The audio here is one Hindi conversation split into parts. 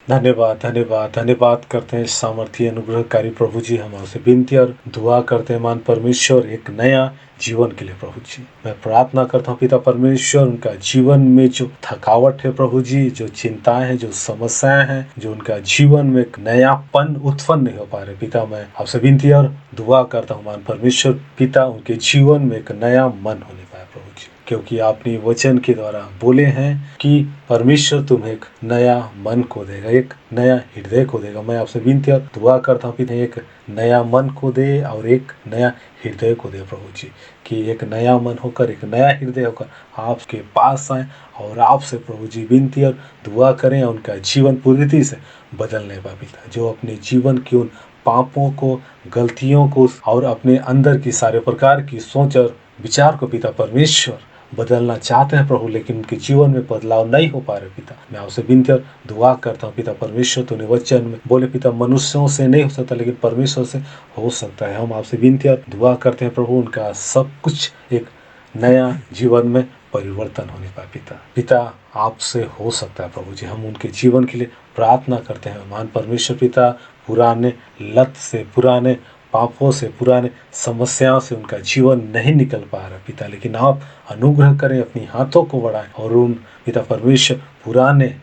धन्यवाद, धन्यवाद, धन्यवाद करते हैं सामर्थी अनुग्रहकारी प्रभु जी। हम आपसे विनती और दुआ करते हैं मान परमेश्वर एक नया जीवन के लिए प्रभु जी। मैं प्रार्थना करता हूँ पिता परमेश्वर, उनका जीवन में जो थकावट है प्रभु जी, जो चिंताएं हैं, जो समस्याएं हैं, जो उनका जीवन में एक नयापन उत्पन्न नहीं हो पा रहे पिता, मैं आपसे विनती और दुआ करता हूँ मान परमेश्वर पिता, उनके जीवन में एक नया मन होने पाए प्रभु जी। क्योंकि आपने वचन के द्वारा बोले हैं कि परमेश्वर तुम्हें एक नया मन को देगा, एक नया हृदय को देगा। मैं आपसे विनती और दुआ करता हूँ कि एक नया मन को दे और एक नया हृदय को दे प्रभु जी, कि एक नया मन होकर, एक नया हृदय होकर आपके पास आए और आपसे प्रभु जी विनती और दुआ करें, उनका जीवन पूरी रीति से बदलने पाए पिता। जो अपने जीवन की उन पापों को, गलतियों को और अपने अंदर की सारे प्रकार की सोच और विचार को पिता परमेश्वर बदलना चाहते हैं प्रभु, लेकिन उनके जीवन में बदलाव नहीं हो पा रहे पिता, मैं आपसे विनती और दुआ करता हूँ पिता परमेश्वर। तूने वचन में बोले पिता मनुष्यों से नहीं हो सकता लेकिन परमेश्वर से हो सकता है। हम आपसे विनती और दुआ करते हैं प्रभु, उनका सब कुछ एक नया जीवन में परिवर्तन होने पाए पिता। पिता आपसे हो सकता है प्रभु जी, हम उनके जीवन के लिए प्रार्थना करते हैं महान परमेश्वर पिता। पुराने लत से, पुराने पापों से, पुराने समस्याओं से उनका जीवन नहीं निकल पा रहा पिता, लेकिन आप अनुग्रह करें, अपनी हाथों को बढ़ाएं और उन पिता परमेश्वर पुराने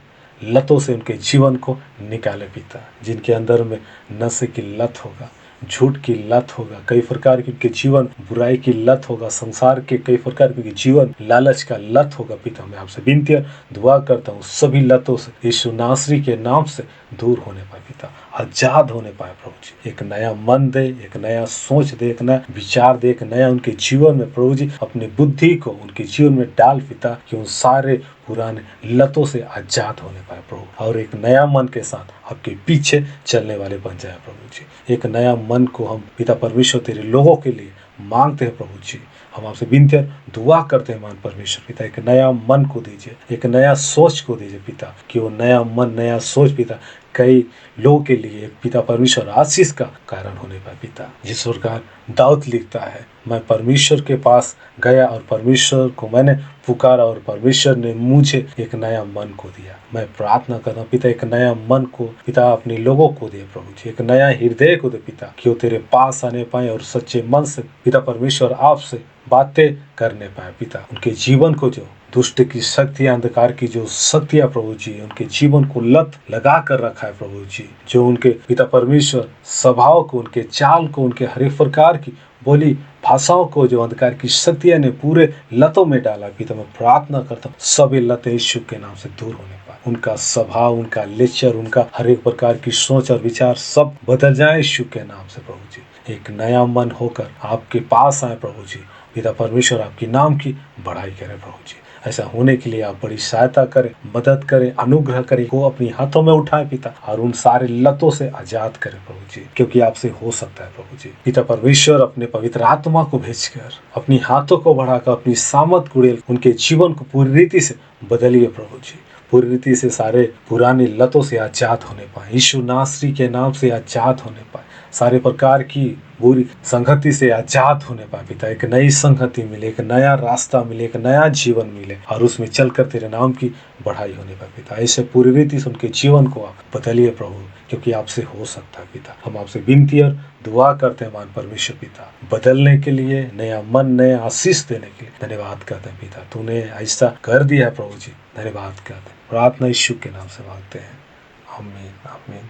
लतों से उनके जीवन को निकाले पिता। जिनके अंदर में नशे की लत होगा, झूठ की लत होगा, कई प्रकार की उनके जीवन बुराई की लत होगा, संसार के कई प्रकार के जीवन लालच का लत होगा पिता, मैं आपसे विनती और दुआ करता हूँ सभी लतों से यीशु नासरी के नाम से दूर होने पाए पिता, आजाद होने पाए प्रभु जी। एक नया मन दे, एक नया सोच दे, एक नया विचार दे, एक नया उनके जीवन में प्रभु जी अपनी बुद्धि को उनके जीवन में डाल पिता, कि उन सारे पुराने लतों से आजाद होने पाए प्रभु, और एक नया मन के साथ आपके पीछे चलने वाले बन जाए प्रभु जी। एक नया मन को हम पिता परमेश्वर तेरे लोगों के लिए मांगते हैं प्रभु जी। हम आपसे विनती और दुआ करते हैं मान परमेश्वर पिता, एक नया मन को दीजिए, एक नया सोच को दीजिए पिता, कि वो नया मन, नया सोच पिता कई लोगों के लिए पिता परमेश्वर आशीष का कारण होने पाए पिता। जिस प्रकार दाऊद लिखता है, मैं परमेश्वर के पास गया और परमेश्वर को मैंने पुकारा और परमेश्वर ने मुझे एक नया मन को दिया। मैं प्रार्थना करता हूँ पिता, एक नया मन को पिता अपने लोगों को दे प्रभु जी, एक नया हृदय को दे पिता, कि वो तेरे पास आने पाए और सच्चे मन से पिता परमेश्वर आपसे बातें करने पाए पिता। उनके जीवन को जो दुष्ट की शक्तियां, अंधकार की जो शक्तियां प्रभु जी उनके जीवन को लत लगा कर रखा है प्रभु जी, जो उनके पिता परमेश्वर स्वभाव को, उनके चाल को, उनके हर एक प्रकार की बोली भाषाओं को जो अंधकार की शक्तियां ने पूरे लतों में डाला पिता, मैं प्रार्थना करता हूँ सभी लतें यीशु के नाम से दूर होने पाए। उनका स्वभाव, उनका लेक्चर, उनका हर एक प्रकार की सोच और विचार सब बदल जाए यीशु के नाम से प्रभु जी। एक नया मन होकर आपके पास आए प्रभु जी, पिता परमेश्वर आपकी नाम की बढ़ाई करें प्रभु जी। ऐसा होने के लिए आप बड़ी सहायता करें, मदद करें, अनुग्रह करें, को अपनी हाथों में उठाए पिता, और उन सारे लतों से आजाद करें प्रभु जी, क्योंकि आपसे हो सकता है प्रभु जी। पिता परमेश्वर अपने पवित्र आत्मा को भेजकर अपनी हाथों को बढ़ाकर अपनी सामर्थ कुड़ेल उनके जीवन को पूरी रीति से बदलिए प्रभु जी। पूरी रीति से सारे पुरानी लतों से आजाद होने पाए, यीशु नासरी के नाम से आजाद होने पाए, सारे प्रकार की बुरी संगति से आजाद होने पाए पिता। एक नई संगति मिले, एक नया रास्ता मिले, एक नया जीवन मिले, और उसमें चलकर तेरे नाम की बढ़ाई होने पाए पिता। ऐसे पूरी रीति से उनके जीवन को आप बदलिए प्रभु, क्योंकि आपसे हो सकता है पिता। हम आपसे विनती और दुआ करते हैं मान परमेश्वर पिता, बदलने के लिए, नया मन, नया आशीष देने के लिए धन्यवाद करते हैं पिता। तूने ऐसा कर दिया है प्रभु जी, धन्यवाद करते हैं। प्रार्थना यीशु के नाम से मांगते हैं, आमीन, आमीन।